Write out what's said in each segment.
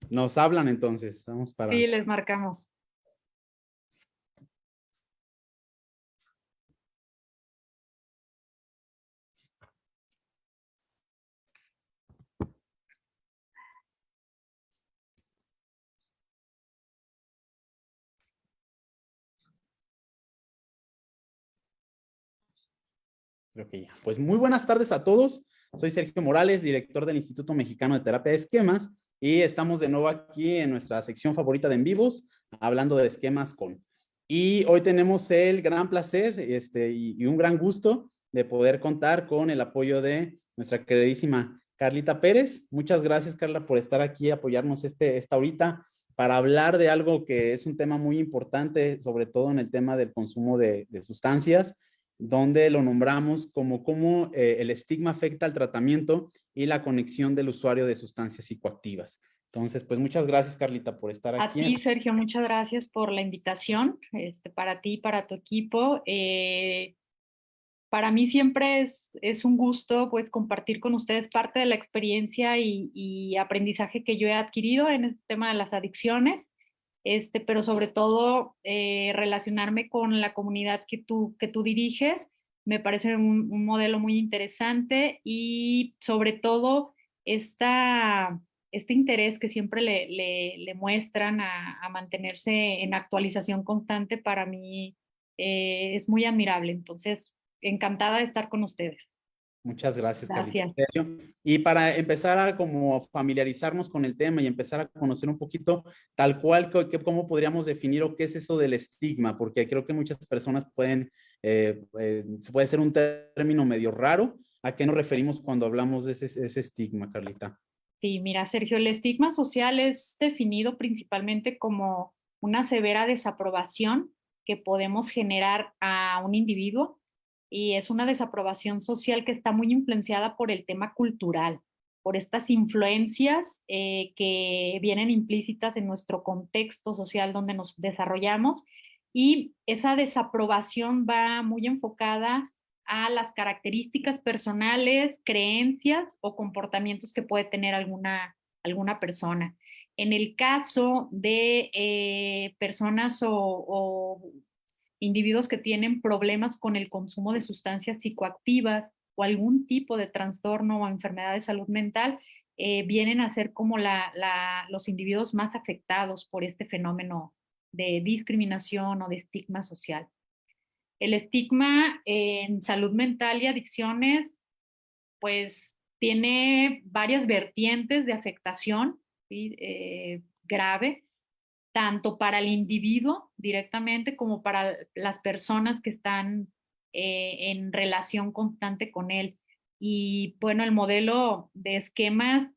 Nos hablan entonces, vamos Sí, para... les marcamos. Creo que ya. Pues muy buenas tardes a todos. Soy Sergio Morales, director del Instituto Mexicano de Terapia de Esquemas, y estamos de nuevo aquí en nuestra sección favorita de En Vivos, hablando de esquemas con. Y hoy tenemos el gran placer y un gran gusto de poder contar con el apoyo de nuestra queridísima Carlita Pérez. Muchas gracias, Carla, por estar aquí, apoyarnos esta horita para hablar de algo que es un tema muy importante, sobre todo en el tema del consumo de sustancias, donde lo nombramos como cómo el estigma afecta al tratamiento y la conexión del usuario de sustancias psicoactivas. Entonces, pues muchas gracias, Carlita, por estar A aquí. ti, Sergio, muchas gracias por la invitación, para ti y para tu equipo. Para mí siempre es un gusto pues compartir con ustedes parte de la experiencia y aprendizaje que yo he adquirido en este tema de las adicciones, pero sobre todo relacionarme con la comunidad que tú diriges. Me parece un modelo muy interesante y sobre todo este interés que siempre le muestran a mantenerse en actualización constante, para mí es muy admirable. Entonces, encantada de estar con ustedes. Muchas gracias, Carlita. Gracias. En serio. Y para empezar a como familiarizarnos con el tema y empezar a conocer un poquito tal cual, cómo podríamos definir o qué es eso del estigma, porque creo que muchas personas puede ser un término medio raro. ¿A qué nos referimos cuando hablamos de ese estigma, Carlita? Sí, mira, Sergio, el estigma social es definido principalmente como una severa desaprobación que podemos generar a un individuo, y es una desaprobación social que está muy influenciada por el tema cultural, por estas influencias que vienen implícitas en nuestro contexto social donde nos desarrollamos, y esa desaprobación va muy enfocada a las características personales, creencias o comportamientos que puede tener alguna persona. En el caso de personas o individuos que tienen problemas con el consumo de sustancias psicoactivas o algún tipo de trastorno o enfermedad de salud mental, vienen a ser como los individuos más afectados por este fenómeno de discriminación o de estigma social. El estigma en salud mental y adicciones, pues tiene varias vertientes de afectación, ¿sí? Grave, tanto para el individuo directamente como para las personas que están en relación constante con él. Y bueno, el modelo de esquemas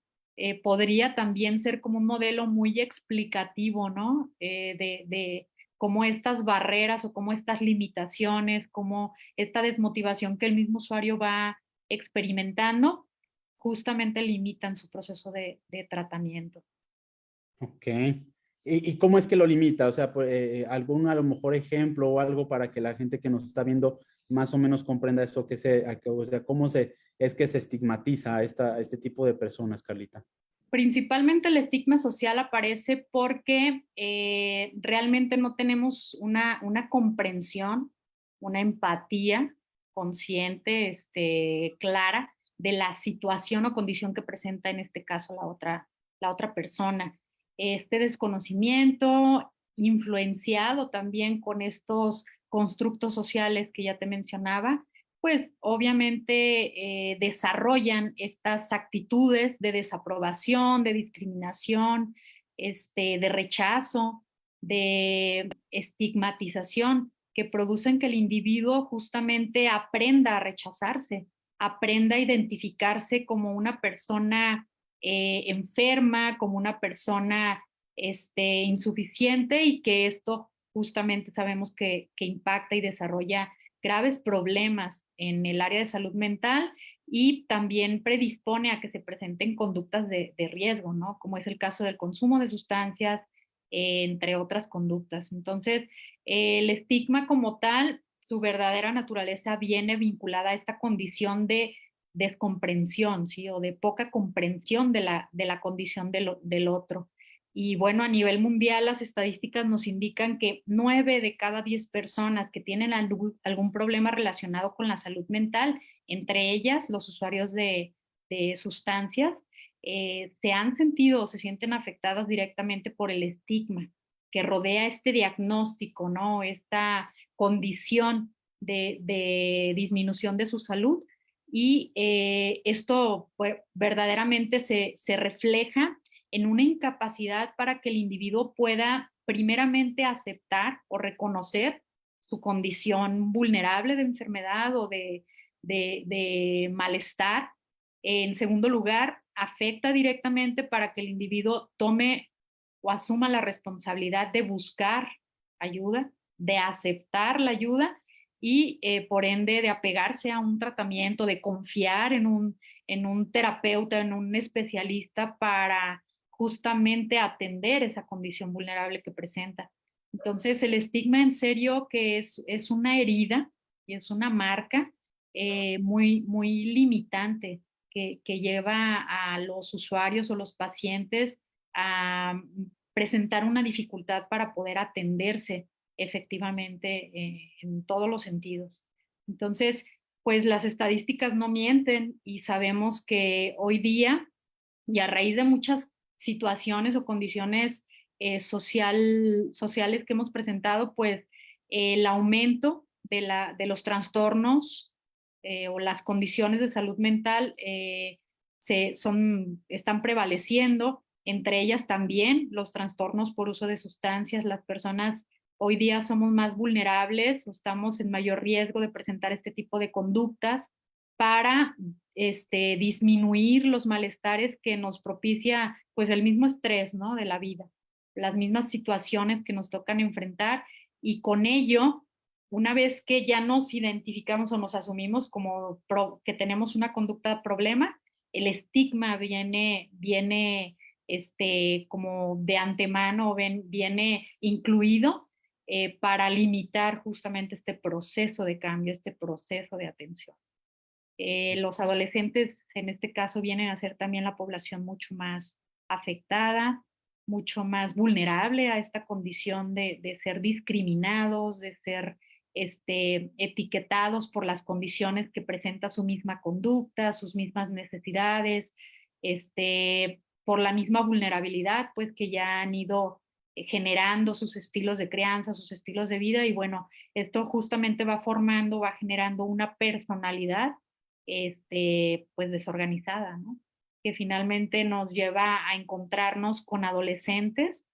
podría también ser como un modelo muy explicativo, ¿no? De cómo estas barreras o cómo estas limitaciones, cómo esta desmotivación que el mismo usuario va experimentando, justamente limitan su proceso de tratamiento. Ok. ¿Y cómo es que lo limita? O sea, algún a lo mejor ejemplo o algo para que la gente que nos está viendo más o menos comprenda esto, o sea, es que se estigmatiza a este tipo de personas, Carlita. Principalmente el estigma social aparece porque realmente no tenemos una comprensión, una empatía consciente, clara de la situación o condición que presenta en este caso la otra persona. Este desconocimiento influenciado también con estos constructos sociales que ya te mencionaba, pues obviamente desarrollan estas actitudes de desaprobación, de discriminación, de rechazo, de estigmatización, que producen que el individuo justamente aprenda a rechazarse, aprenda a identificarse como una persona enferma, como una persona insuficiente, y que esto justamente sabemos que impacta y desarrolla graves problemas en el área de salud mental, y también predispone a que se presenten conductas de riesgo, ¿no? Como es el caso del consumo de sustancias, entre otras conductas. Entonces, el estigma como tal, su verdadera naturaleza viene vinculada a esta condición de descomprensión, ¿sí? O de poca comprensión de la condición del otro. Y bueno, a nivel mundial las estadísticas nos indican que 9 de cada 10 personas que tienen algún problema relacionado con la salud mental, entre ellas los usuarios de sustancias, se han sentido o se sienten afectadas directamente por el estigma que rodea este diagnóstico, ¿no? Esta condición de disminución de su salud. Y esto pues, verdaderamente se refleja en una incapacidad para que el individuo pueda primeramente aceptar o reconocer su condición vulnerable de enfermedad o de malestar. En segundo lugar, afecta directamente para que el individuo tome o asuma la responsabilidad de buscar ayuda, de aceptar la ayuda y por ende de apegarse a un tratamiento, de confiar en un terapeuta, en un especialista para justamente atender esa condición vulnerable que presenta. Entonces, el estigma en serio que es una herida y es una marca muy limitante que lleva a los usuarios o los pacientes a presentar una dificultad para poder atenderse efectivamente en todos los sentidos. Entonces, pues las estadísticas no mienten y sabemos que hoy día, y a raíz de muchas situaciones o condiciones sociales que hemos presentado, pues el aumento de los trastornos o las condiciones de salud mental están prevaleciendo, entre ellas también los trastornos por uso de sustancias. Las personas hoy día somos más vulnerables o estamos en mayor riesgo de presentar este tipo de conductas para disminuir los malestares que nos propicia pues el mismo estrés, ¿no? De la vida, las mismas situaciones que nos tocan enfrentar y con ello, una vez que ya nos identificamos o nos asumimos como que tenemos una conducta problema, el estigma viene como de antemano, viene incluido para limitar justamente este proceso de cambio, este proceso de atención. Los adolescentes en este caso vienen a ser también la población mucho más afectada, mucho más vulnerable a esta condición de ser discriminados, de ser etiquetados por las condiciones que presenta su misma conducta, sus mismas necesidades, por la misma vulnerabilidad, pues que ya han ido generando sus estilos de crianza, sus estilos de vida y bueno, esto justamente va formando, va generando una personalidad pues desorganizada, ¿no? Que finalmente nos lleva a encontrarnos con adolescentes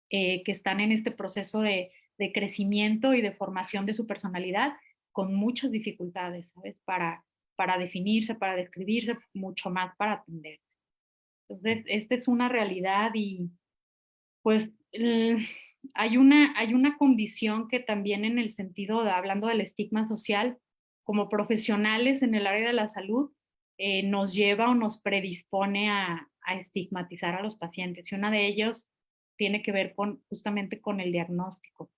que están en este proceso de crecimiento y de formación de su personalidad con muchas dificultades, ¿sabes? Para definirse, para describirse, mucho más para atenderse. Entonces, esta es una realidad y pues hay una condición que también en el sentido de, hablando del estigma social, como profesionales en el área de la salud, nos lleva o nos predispone a estigmatizar a los pacientes. Y una de ellos tiene que ver justamente con el diagnóstico.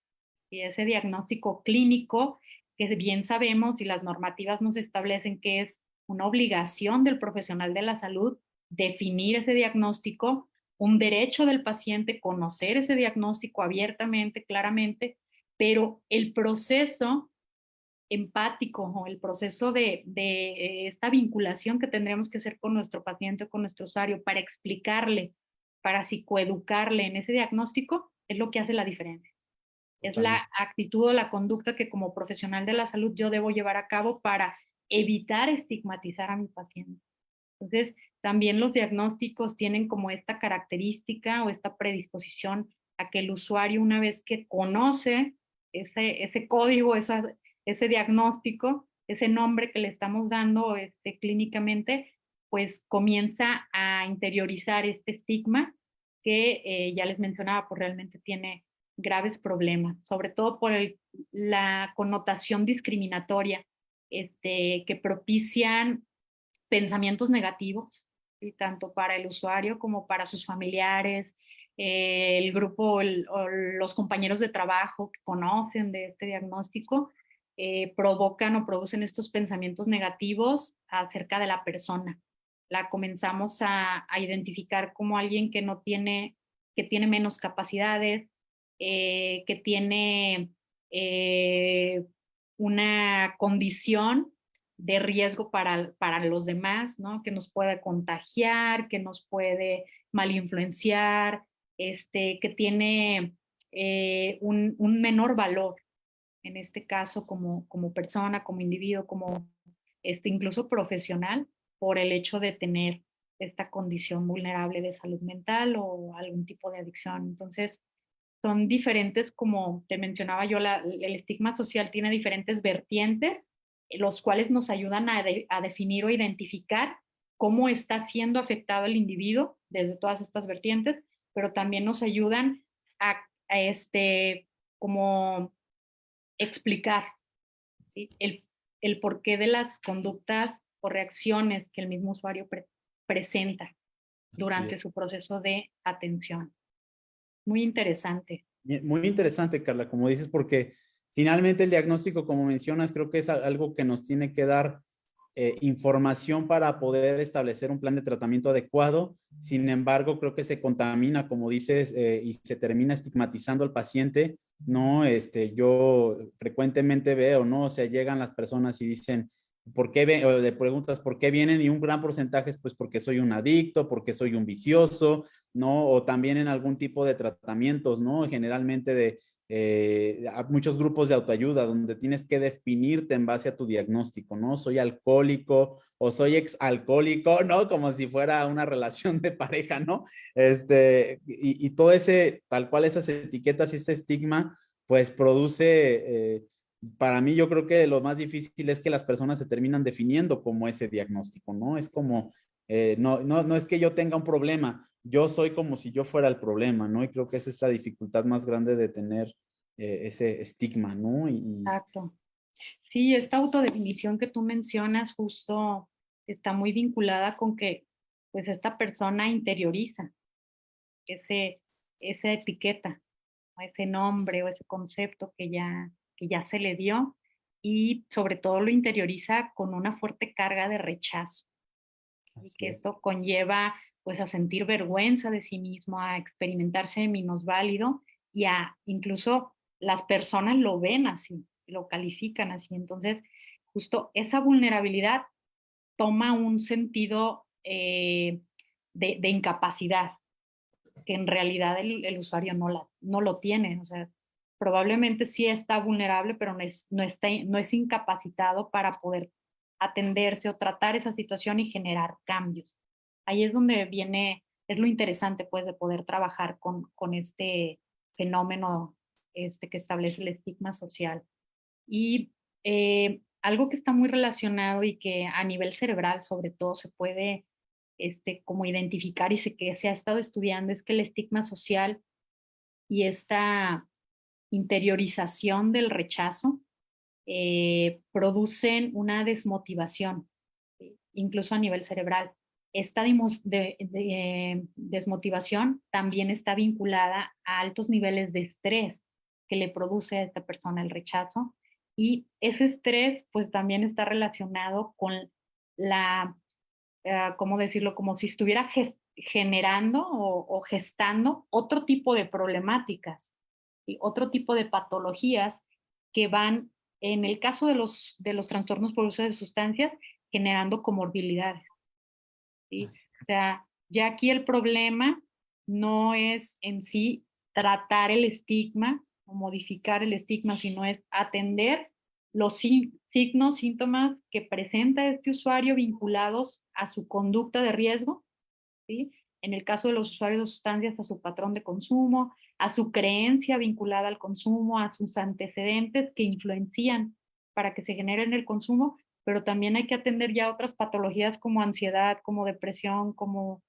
Y ese diagnóstico clínico, que bien sabemos y las normativas nos establecen que es una obligación del profesional de la salud definir ese diagnóstico, un derecho del paciente conocer ese diagnóstico abiertamente, claramente, pero el proceso empático o el proceso de esta vinculación que tendremos que hacer con nuestro paciente o con nuestro usuario para explicarle, para psicoeducarle en ese diagnóstico, es lo que hace la diferencia. Es la actitud o la conducta que como profesional de la salud yo debo llevar a cabo para evitar estigmatizar a mi paciente. Entonces, también los diagnósticos tienen como esta característica o esta predisposición a que el usuario, una vez que conoce ese código, ese diagnóstico, ese nombre que le estamos dando clínicamente, pues comienza a interiorizar este estigma que ya les mencionaba, pues realmente tiene graves problemas, sobre todo por la connotación discriminatoria que propician pensamientos negativos, ¿sí? Tanto para el usuario como para sus familiares, el grupo o los compañeros de trabajo que conocen de este diagnóstico, provocan o producen estos pensamientos negativos acerca de la persona. La comenzamos a identificar como alguien que que tiene menos capacidades, que tiene una condición de riesgo para los demás, ¿no? Que nos puede contagiar, que nos puede malinfluenciar, que tiene un menor valor, en este caso como persona, como individuo, como incluso profesional, por el hecho de tener esta condición vulnerable de salud mental o algún tipo de adicción. Entonces, son diferentes, como te mencionaba yo, el estigma social tiene diferentes vertientes, los cuales nos ayudan a definir o identificar cómo está siendo afectado el individuo desde todas estas vertientes, pero también nos ayudan a como explicar, ¿sí? El porqué de las conductas o reacciones que el mismo usuario presenta durante su proceso de atención. Muy interesante. Muy interesante, Carla, como dices, porque finalmente el diagnóstico, como mencionas, creo que es algo que nos tiene que dar información para poder establecer un plan de tratamiento adecuado. Sin embargo, creo que se contamina, como dices, y se termina estigmatizando al paciente, ¿no? Yo frecuentemente veo, ¿no? O sea, llegan las personas y dicen, ¿por qué ven? O le preguntas, ¿por qué vienen? Y un gran porcentaje es pues porque soy un adicto, porque soy un vicioso, ¿no? O también en algún tipo de tratamientos, ¿no? Generalmente de muchos grupos de autoayuda donde tienes que definirte en base a tu diagnóstico, ¿no? Soy alcohólico o soy exalcohólico, ¿no? Como si fuera una relación de pareja, ¿no? Y todo ese, tal cual esas etiquetas y ese estigma, pues produce, para mí yo creo que lo más difícil es que las personas se terminan definiendo como ese diagnóstico, ¿no? Es como, no es que yo tenga un problema, yo soy como si yo fuera el problema, ¿no? Y creo que esa es la dificultad más grande de tener ese estigma, ¿no? Exacto. Sí, esta autodefinición que tú mencionas justo está muy vinculada con que pues esta persona interioriza ese, esa etiqueta, o ese nombre o ese concepto que ya se le dio y sobre todo lo interioriza con una fuerte carga de rechazo y así que es. esto conlleva pues a sentir vergüenza de sí mismo, a experimentarse minusválido y a incluso las personas lo ven así, lo califican así. Entonces, justo esa vulnerabilidad toma un sentido de incapacidad, que en realidad el usuario no lo tiene. O sea, probablemente sí está vulnerable, pero no es incapacitado para poder atenderse o tratar esa situación y generar cambios. Ahí es donde viene, es lo interesante pues de poder trabajar con este fenómeno que establece el estigma social. Y algo que está muy relacionado y que a nivel cerebral sobre todo se puede como identificar y que se ha estado estudiando es que el estigma social y esta interiorización del rechazo producen una desmotivación, ¿sí? Incluso a nivel cerebral. Esta desmotivación también está vinculada a altos niveles de estrés que le produce a esta persona el rechazo y ese estrés pues también está relacionado con la, ¿cómo decirlo? Como si estuviera generando o gestando otro tipo de problemáticas y otro tipo de patologías que van, en el caso de los trastornos por uso de sustancias, generando comorbilidades, ¿sí? Así O es. sea, ya aquí el problema no es en sí tratar el estigma o modificar el estigma, sino es atender los signos, síntomas que presenta este usuario vinculados a su conducta de riesgo, ¿sí? En el caso de los usuarios de sustancias, a su patrón de consumo, a su creencia vinculada al consumo, a sus antecedentes que influencian para que se generen el consumo, pero también hay que atender ya otras patologías como ansiedad, como depresión, como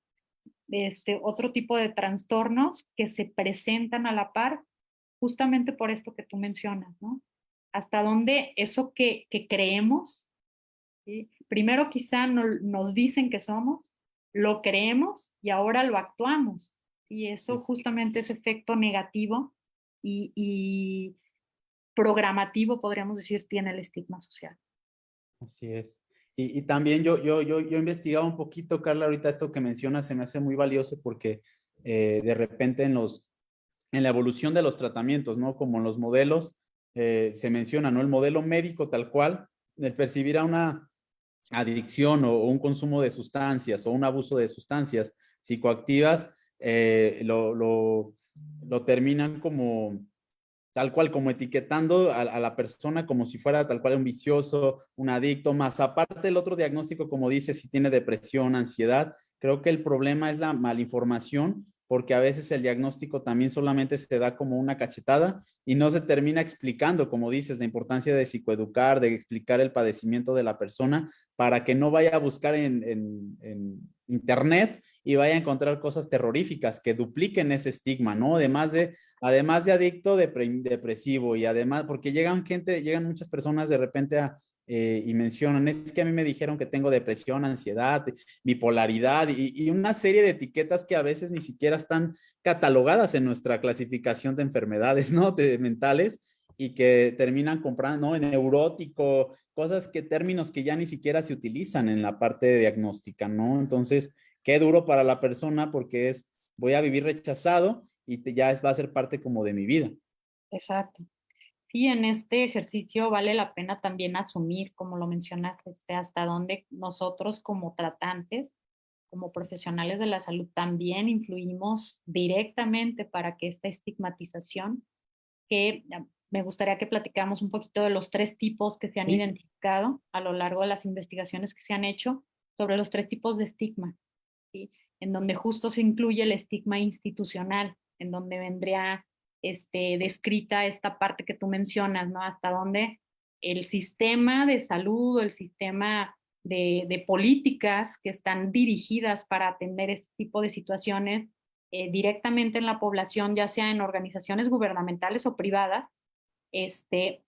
otro tipo de trastornos que se presentan a la par justamente por esto que tú mencionas, ¿no? Hasta dónde eso que creemos, ¿sí? Primero quizá nos dicen que somos, lo creemos y ahora lo actuamos. Y eso Sí, justamente es efecto negativo y programativo, podríamos decir, tiene el estigma social. así es. Y también yo he investigado un poquito, Carla, ahorita esto que mencionas se me hace muy valioso porque de repente en la evolución de los tratamientos, ¿no? Como en los modelos se menciona, ¿no? El modelo médico tal cual, el percibir a una adicción o un consumo de sustancias o un abuso de sustancias psicoactivas, lo terminan como tal cual, como etiquetando a la persona como si fuera tal cual un vicioso, un adicto, más aparte el otro diagnóstico, como dice, si tiene depresión, ansiedad. Creo que el problema es la malinformación, porque a veces el diagnóstico también solamente se da como una cachetada y no se termina explicando, como dices, la importancia de psicoeducar, de explicar el padecimiento de la persona para que no vaya a buscar en internet y vaya a encontrar cosas terroríficas que dupliquen ese estigma, ¿no? Además de adicto, depresivo y además, porque llegan muchas personas de repente y mencionan, es que a mí me dijeron que tengo depresión, ansiedad, bipolaridad y una serie de etiquetas que a veces ni siquiera están catalogadas en nuestra clasificación de enfermedades, ¿no? Mentales y que terminan comprando, ¿no? En neurótico, términos que ya ni siquiera se utilizan en la parte diagnóstica, ¿no? Entonces, qué duro para la persona porque voy a vivir rechazado y va a ser parte como de mi vida. Exacto. Sí, en este ejercicio vale la pena también asumir, como lo mencionas, hasta dónde nosotros como tratantes, como profesionales de la salud, también influimos directamente para que esta estigmatización, que me gustaría que platicáramos un poquito de los tres tipos que se han Sí, identificado a lo largo de las investigaciones que se han hecho sobre los tres tipos de estigma, ¿sí? En donde justo se incluye el estigma institucional, en donde vendría descrita esta parte que tú mencionas, ¿no? Hasta donde el sistema de salud o el sistema de políticas que están dirigidas para atender este tipo de situaciones directamente en la población, ya sea en organizaciones gubernamentales o privadas, que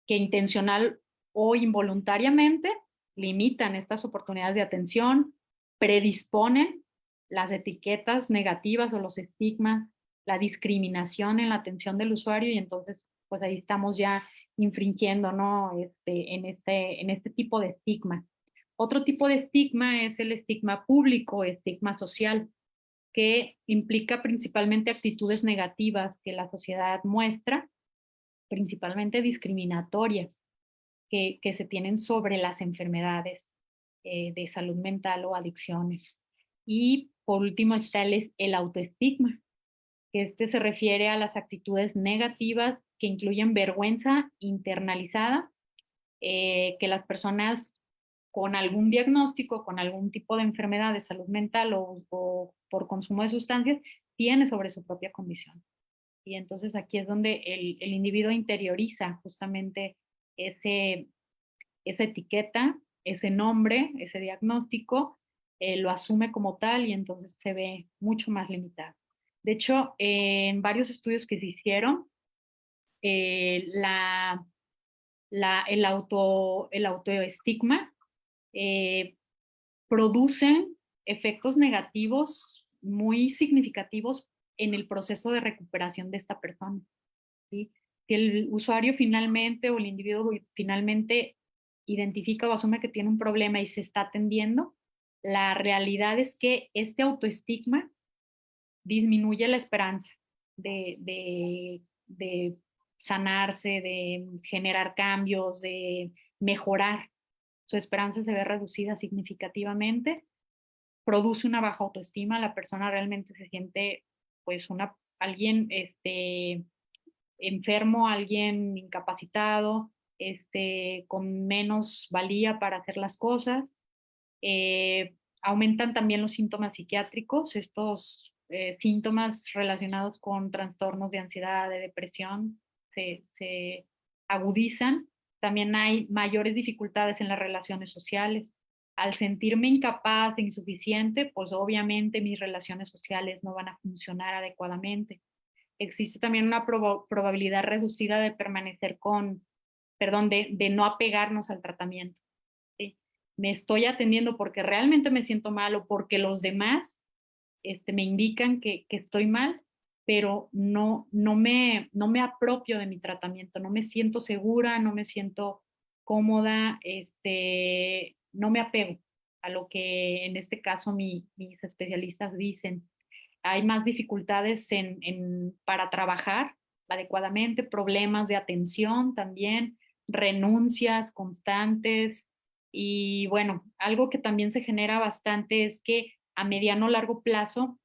intencional o involuntariamente limitan estas oportunidades de atención, predisponen las etiquetas negativas o los estigmas, la discriminación en la atención del usuario y entonces pues ahí estamos ya infringiendo, ¿no? En este tipo de estigma. Otro tipo de estigma es el estigma público, estigma social, que implica principalmente actitudes negativas que la sociedad muestra, principalmente discriminatorias, que se tienen sobre las enfermedades de salud mental o adicciones. Y por último está el autoestigma, que se refiere a las actitudes negativas que incluyen vergüenza internalizada, que las personas con algún diagnóstico, con algún tipo de enfermedad de salud mental o por consumo de sustancias, tiene sobre su propia condición. Y entonces aquí es donde el individuo interioriza justamente ese, esa etiqueta, ese nombre, ese diagnóstico, lo asume como tal y entonces se ve mucho más limitado. De hecho, en varios estudios que se hicieron, el autoestigma eh, producen efectos negativos muy significativos en el proceso de recuperación de esta persona, ¿sí? Si el usuario finalmente o el individuo finalmente identifica o asume que tiene un problema y se está atendiendo, la realidad es que este autoestigma disminuye la esperanza de sanarse, de generar cambios, de mejorar. Su esperanza se ve reducida significativamente, produce una baja autoestima, la persona realmente se siente pues alguien enfermo, alguien incapacitado, con menos valía para hacer las cosas. Aumentan también los síntomas psiquiátricos, estos síntomas relacionados con trastornos de ansiedad, de depresión, se agudizan. También hay mayores dificultades en las relaciones sociales. Al sentirme incapaz e insuficiente, pues obviamente mis relaciones sociales no van a funcionar adecuadamente. Existe también una probabilidad reducida de permanecer de no apegarnos al tratamiento. ¿Sí? Me estoy atendiendo porque realmente me siento mal o porque los demás me indican que estoy mal, pero no me apropio de mi tratamiento, no me siento segura, no me siento cómoda, no me apego a lo que en este caso mis especialistas dicen. hay más dificultades para trabajar adecuadamente, problemas de atención también, renuncias constantes. Y bueno, algo que también se genera bastante es que a mediano o largo plazo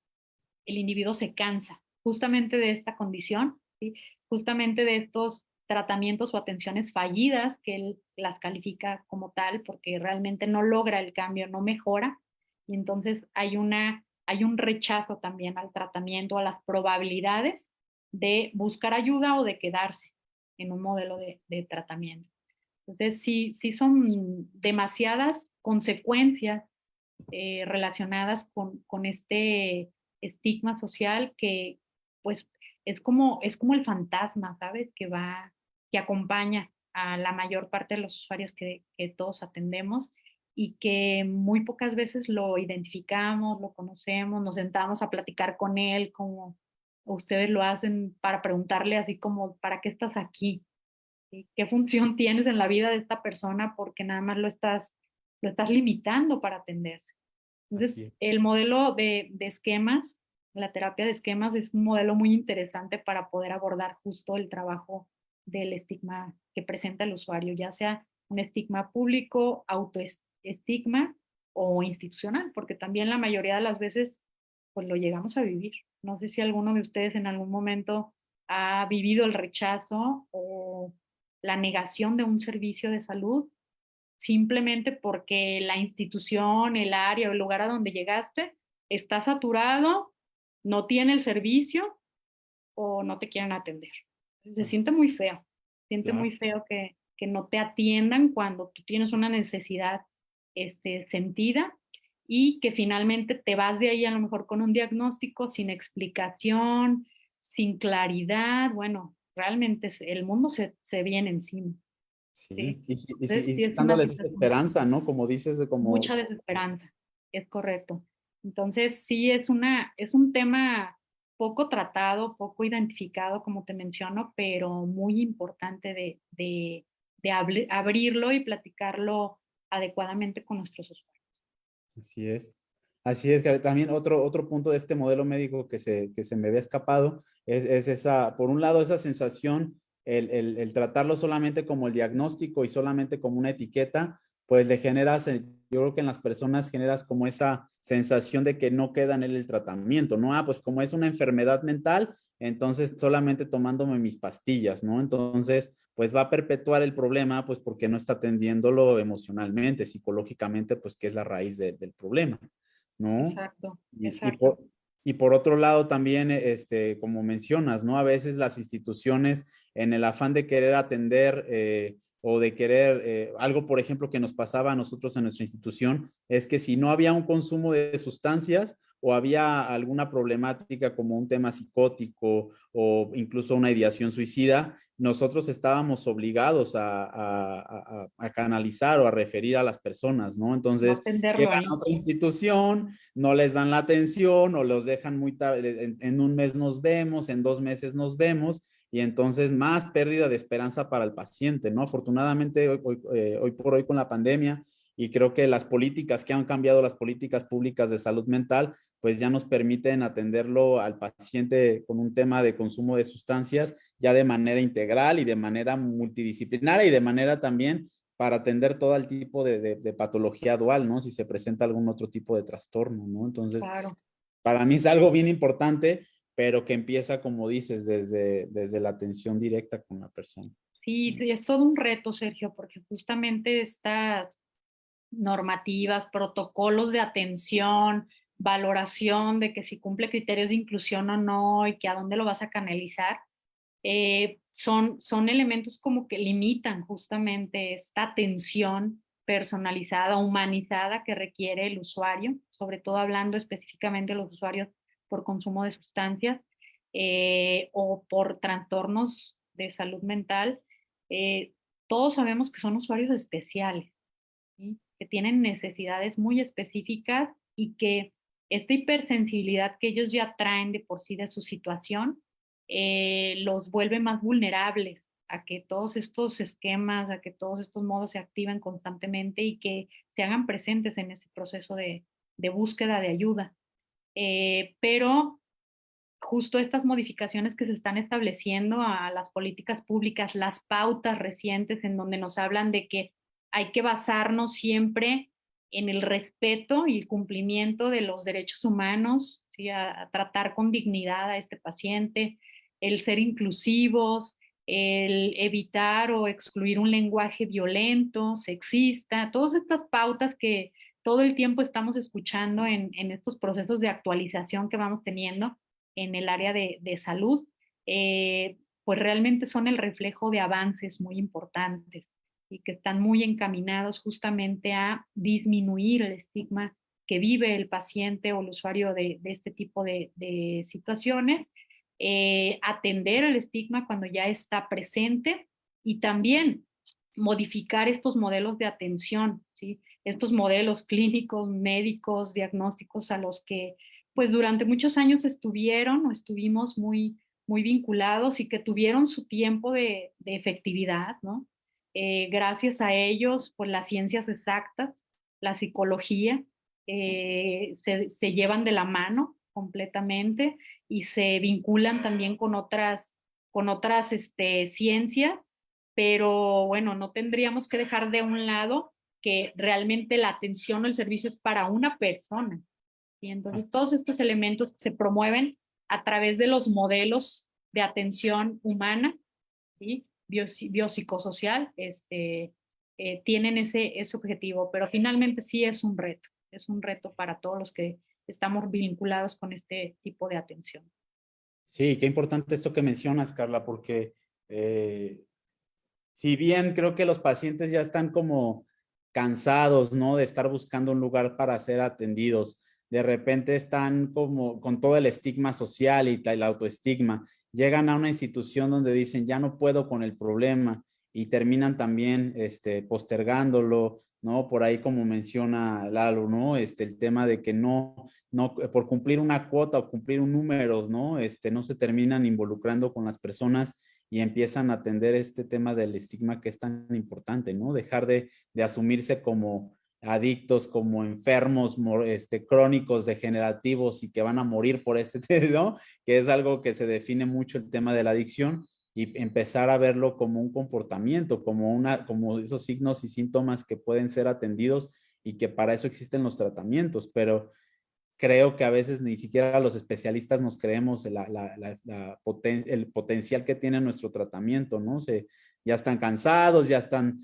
el individuo se cansa justamente de esta condición, ¿sí? Justamente de estos tratamientos o atenciones fallidas, que él las califica como tal, porque realmente no logra el cambio, no mejora. Y entonces hay un rechazo también al tratamiento, a las probabilidades de buscar ayuda o de quedarse en un modelo de tratamiento. Entonces, sí son demasiadas consecuencias relacionadas con este estigma social que pues es como el fantasma, ¿sabes? Que acompaña a la mayor parte de los usuarios que todos atendemos y que muy pocas veces lo identificamos, lo conocemos, nos sentamos a platicar con él como ustedes lo hacen para preguntarle así como, ¿para qué estás aquí? ¿Sí? ¿Qué función tienes en la vida de esta persona? Porque nada más lo estás limitando para atenderse. Así Entonces, es. el modelo de esquemas, la terapia de esquemas es un modelo muy interesante para poder abordar justo el trabajo del estigma que presenta el usuario, ya sea un estigma público, autoestigma o institucional, porque también la mayoría de las veces pues lo llegamos a vivir. No sé si alguno de ustedes en algún momento ha vivido el rechazo o la negación de un servicio de salud simplemente porque la institución, el área o el lugar a donde llegaste está saturado, no tiene el servicio o no te quieren atender. Se siente muy feo, siente muy Claro. feo que no te atiendan cuando tú tienes una necesidad sentida y que finalmente te vas de ahí a lo mejor con un diagnóstico sin explicación, sin claridad. Bueno, realmente el mundo se viene encima. Sí, Sí. y Entonces, sí es una dándoles esa situación esperanza, ¿no? Como dices, de como, mucha desesperanza, es correcto. Entonces, sí es un tema poco tratado, poco identificado, como te menciono, pero muy importante de abrirlo y platicarlo adecuadamente con nuestros usuarios. así es. Así es, que también otro punto de este modelo médico que se me había escapado es esa, por un lado, esa sensación, el tratarlo solamente como el diagnóstico y solamente como una etiqueta, pues le generas, yo creo que en las personas generas como esa sensación de que no queda en él el tratamiento, ¿no? Pues como es una enfermedad mental, entonces solamente tomándome mis pastillas, ¿no? Entonces, pues va a perpetuar el problema, pues porque no está atendiéndolo emocionalmente, psicológicamente, pues que es la raíz del problema, ¿no? Exacto, Y, y, exacto. por, y por otro lado también, como mencionas, ¿no? A veces las instituciones en el afán de querer atender o de querer, algo por ejemplo que nos pasaba a nosotros en nuestra institución, es que si no había un consumo de sustancias, o había alguna problemática como un tema psicótico o incluso una ideación suicida, nosotros estábamos obligados a canalizar o a referir a las personas, ¿no? No Entonces, atenderlo llegan a ahí. otra institución, no les dan la atención o los dejan muy tarde, en un mes nos vemos, en 2 meses nos vemos, y entonces más pérdida de esperanza para el paciente, ¿no? Afortunadamente, hoy por hoy con la pandemia, y creo que las políticas que han cambiado, las políticas públicas de salud mental, pues ya nos permiten atenderlo al paciente con un tema de consumo de sustancias ya de manera integral y de manera multidisciplinaria y de manera también para atender todo el tipo de patología dual, ¿no? Si se presenta algún otro tipo de trastorno, ¿no? Entonces, Claro. para mí es algo bien importante, pero que empieza, como dices, desde la atención directa con la persona. Sí, sí, es todo un reto, Sergio, porque justamente estas normativas, protocolos de atención, valoración de que si cumple criterios de inclusión o no y que a dónde lo vas a canalizar, son elementos como que limitan justamente esta atención personalizada, humanizada que requiere el usuario, sobre todo hablando específicamente de los usuarios por consumo de sustancias o por trastornos de salud mental. Eh, Todos sabemos que son usuarios especiales, ¿sí? Que tienen necesidades muy específicas y que esta hipersensibilidad que ellos ya traen de por sí de su situación los vuelve más vulnerables a que todos estos esquemas, a que todos estos modos se activen constantemente y que se hagan presentes en ese proceso de búsqueda de ayuda. Pero justo estas modificaciones que se están estableciendo a las políticas públicas, las pautas recientes en donde nos hablan de que hay que basarnos siempre en el respeto y el cumplimiento de los derechos humanos, ¿sí? A tratar con dignidad a este paciente, el ser inclusivos, el evitar o excluir un lenguaje violento, sexista, todas estas pautas que todo el tiempo estamos escuchando en estos procesos de actualización que vamos teniendo en el área de salud, pues realmente son el reflejo de avances muy importantes y que están muy encaminados justamente a disminuir el estigma que vive el paciente o el usuario de este tipo de situaciones, atender el estigma cuando ya está presente y también modificar estos modelos de atención, ¿sí? Estos modelos clínicos, médicos, diagnósticos a los que pues durante muchos años estuvieron o estuvimos muy vinculados y que tuvieron su tiempo de efectividad, ¿no? Gracias a ellos, pues las ciencias exactas, la psicología, se llevan de la mano completamente y se vinculan también con otras ciencias, pero bueno, no tendríamos que dejar de un lado que realmente la atención o el servicio es para una persona. Y entonces todos estos elementos se promueven a través de los modelos de atención humana, ¿sí? Biopsicosocial, tienen ese objetivo, pero finalmente sí es un reto para todos los que estamos vinculados con este tipo de atención. Sí, qué importante esto que mencionas, Carla, porque eh, si bien creo que los pacientes ya están como cansados, ¿no? De estar buscando un lugar para ser atendidos, de repente están como con todo el estigma social y el autoestigma, llegan a una institución donde dicen, ya no puedo con el problema y terminan también postergándolo, ¿no? Por ahí como menciona Lalo, ¿no? El tema de que no, por cumplir una cuota o cumplir un número, ¿no? No se terminan involucrando con las personas y empiezan a atender este tema del estigma que es tan importante, ¿no? Dejar de asumirse como adictos, como enfermos crónicos, degenerativos y que van a morir por ¿no? Que es algo que se define mucho el tema de la adicción y empezar a verlo como un comportamiento, como esos signos y síntomas que pueden ser atendidos y que para eso existen los tratamientos, pero creo que a veces ni siquiera los especialistas nos creemos el potencial que tiene nuestro tratamiento, ¿no? Ya están cansados, ya están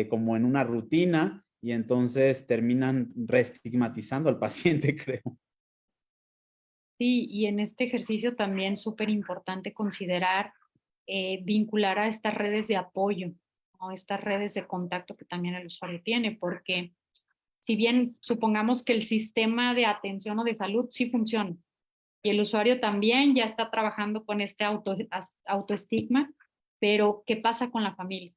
como en una rutina y entonces terminan reestigmatizando al paciente, creo. Sí, y en este ejercicio también súper importante considerar vincular a estas redes de apoyo, ¿no? Estas redes de contacto que también el usuario tiene, porque si bien supongamos que el sistema de atención o de salud sí funciona y el usuario también ya está trabajando con este autoestigma, pero ¿qué pasa con la familia?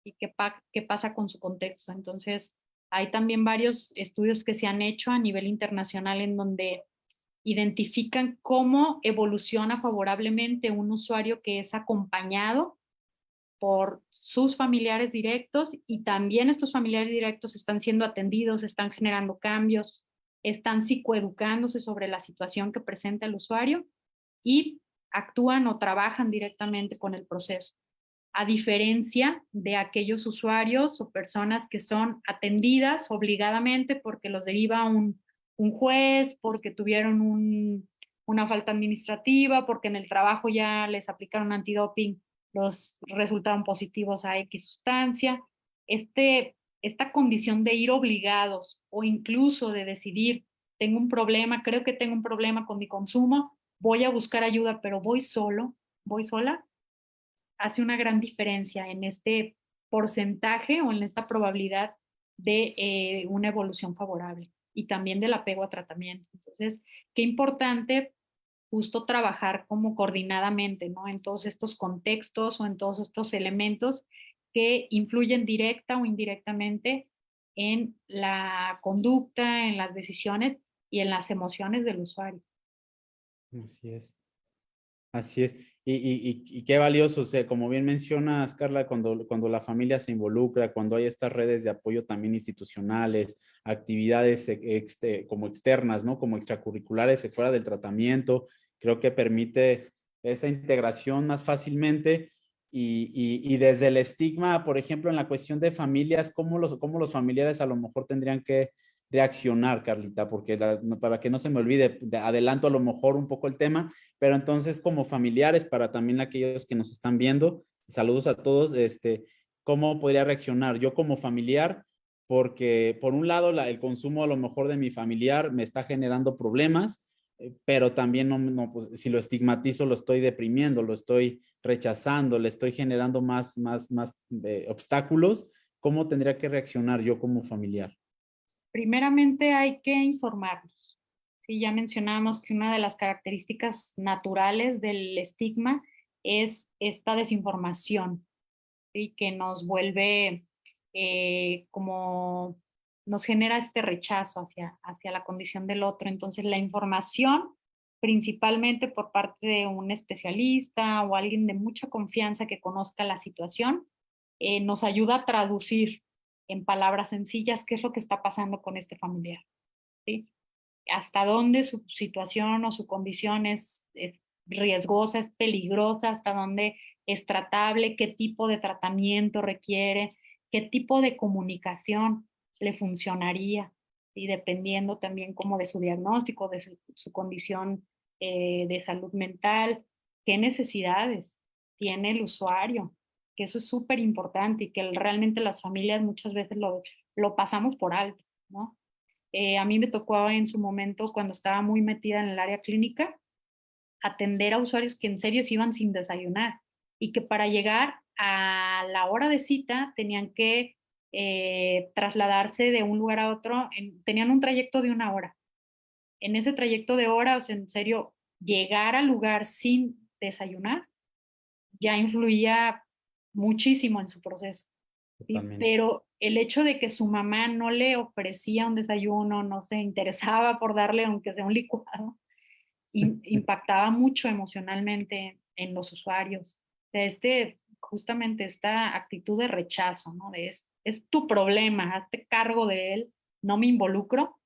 ¿Y qué pasa con su contexto? Entonces, hay también varios estudios que se han hecho a nivel internacional en donde identifican cómo evoluciona favorablemente un usuario que es acompañado por sus familiares directos y también estos familiares directos están siendo atendidos, están generando cambios, están psicoeducándose sobre la situación que presenta el usuario y actúan o trabajan directamente con el proceso. A diferencia de aquellos usuarios o personas que son atendidas obligadamente porque los deriva un juez, porque tuvieron una falta administrativa, porque en el trabajo ya les aplicaron antidoping, los resultaron positivos a X sustancia. Esta condición de ir obligados o incluso de decidir, tengo un problema, creo que tengo un problema con mi consumo, voy a buscar ayuda, pero voy solo, voy sola, hace una gran diferencia en este porcentaje o en esta probabilidad de una evolución favorable y también del apego a tratamiento. Entonces, qué importante justo trabajar como coordinadamente, ¿no? En todos estos contextos o en todos estos elementos que influyen directa o indirectamente en la conducta, en las decisiones y en las emociones del usuario. Así es. Así es. Y qué valioso, o sea, como bien mencionas, Carla, cuando la familia se involucra, cuando hay estas redes de apoyo también institucionales, actividades como externas, ¿no? Como extracurriculares fuera del tratamiento, creo que permite esa integración más fácilmente y desde el estigma, por ejemplo, en la cuestión de familias, cómo los familiares a lo mejor tendrían que reaccionar, Carlita? Porque para que no se me olvide, adelanto a lo mejor un poco el tema, pero entonces como familiares, para también aquellos que nos están viendo, saludos a todos, ¿cómo podría reaccionar? Yo como familiar, porque por un lado el consumo a lo mejor de mi familiar me está generando problemas, pero también pues, si lo estigmatizo, lo estoy deprimiendo, lo estoy rechazando, le estoy generando más obstáculos. ¿Cómo tendría que reaccionar yo como familiar? Primeramente hay que informarnos. Sí, ya mencionábamos que una de las características naturales del estigma es esta desinformación, ¿sí? Que nos vuelve como nos genera este rechazo hacia la condición del otro. Entonces, la información, principalmente por parte de un especialista o alguien de mucha confianza que conozca la situación, nos ayuda a traducir en palabras sencillas qué es lo que está pasando con este familiar, ¿sí? Hasta dónde su situación o su condición es riesgosa, es peligrosa, hasta dónde es tratable, qué tipo de tratamiento requiere, qué tipo de comunicación le funcionaría, y dependiendo también como de su diagnóstico, de su condición de salud mental, qué necesidades tiene el usuario, que eso es súper importante y que realmente las familias muchas veces lo pasamos por alto, ¿no? A mí me tocó en su momento, cuando estaba muy metida en el área clínica, atender a usuarios que en serio se iban sin desayunar y que para llegar a la hora de cita tenían que trasladarse de un lugar a otro, tenían un trayecto de 1 hora. En ese trayecto de hora, o sea, en serio, llegar al lugar sin desayunar ya influía muchísimo en su proceso. ¿Sí? Totalmente. Pero el hecho de que su mamá no le ofrecía un desayuno, no se interesaba por darle aunque sea un licuado, impactaba mucho emocionalmente en los usuarios. Justamente esta actitud de rechazo, ¿no? Es tu problema, hazte cargo de él, no me involucro,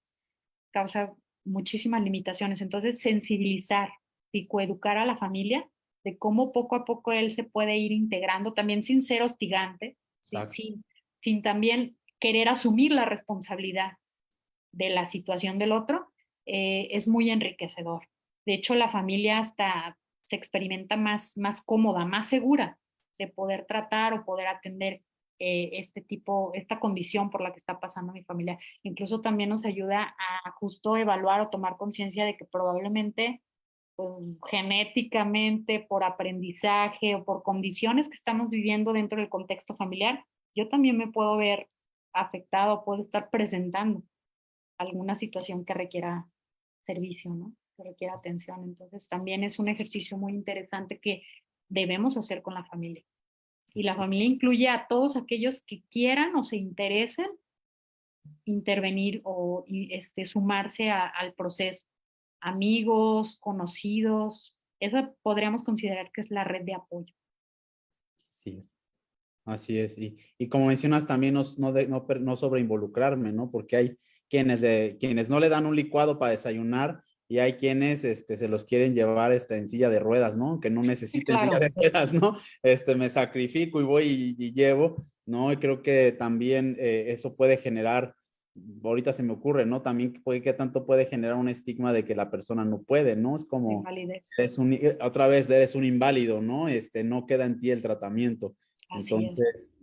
causa muchísimas limitaciones. Entonces, sensibilizar y coeducar a la familia de cómo poco a poco él se puede ir integrando, también sin ser hostigante, ¿sí? Exacto. Sin también querer asumir la responsabilidad de la situación del otro, es muy enriquecedor. De hecho, la familia hasta se experimenta más cómoda, más segura de poder tratar o poder atender esta condición por la que está pasando mi familia. Incluso también nos ayuda a justo evaluar o tomar conciencia de que probablemente pues, genéticamente, por aprendizaje o por condiciones que estamos viviendo dentro del contexto familiar, yo también me puedo ver afectado, puedo estar presentando alguna situación que requiera servicio, ¿no? Que requiera atención. Entonces, también es un ejercicio muy interesante que debemos hacer con la familia. Y la Sí. familia incluye a todos aquellos que quieran o se interesen intervenir o sumarse al proceso. Amigos, conocidos, esa podríamos considerar que es la red de apoyo. Así es. Así es. Y como mencionas también, no sobreinvolucrarme, ¿no? Porque hay quienes no le dan un licuado para desayunar y hay quienes se los quieren llevar en silla de ruedas, ¿no? Que no Sí, necesiten silla claro. de ruedas, ¿no? Me sacrifico y voy y llevo, ¿no? Y creo que también eso puede generar, ahorita se me ocurre, ¿no? También que tanto puede generar un estigma de que la persona no puede, ¿no? Es La como, invalidez. otra vez, eres un inválido, ¿no? No queda en ti el tratamiento. Así es. Entonces,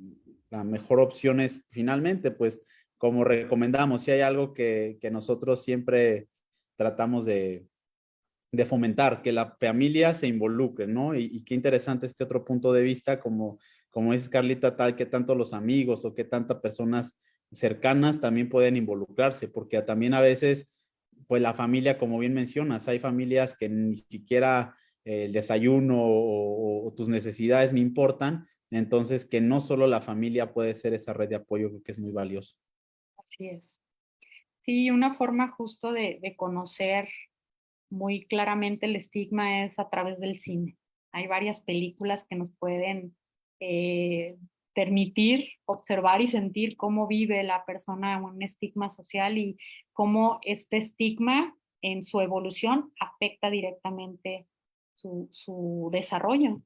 la mejor opción es finalmente, pues, como recomendamos, si hay algo que nosotros siempre tratamos de fomentar, que la familia se involucre, ¿no? Y qué interesante este otro punto de vista, como dice Carlita, tal que tanto los amigos o que tantas personas cercanas también pueden involucrarse, porque también a veces, pues la familia, como bien mencionas, hay familias que ni siquiera el desayuno o tus necesidades me importan, entonces que no solo la familia puede ser esa red de apoyo, creo que es muy valioso. Así es. Sí, una forma justo de conocer muy claramente el estigma es a través del cine. Hay varias películas que nos pueden eh, permitir observar y sentir cómo vive la persona un estigma social y cómo este estigma en su evolución afecta directamente su desarrollo,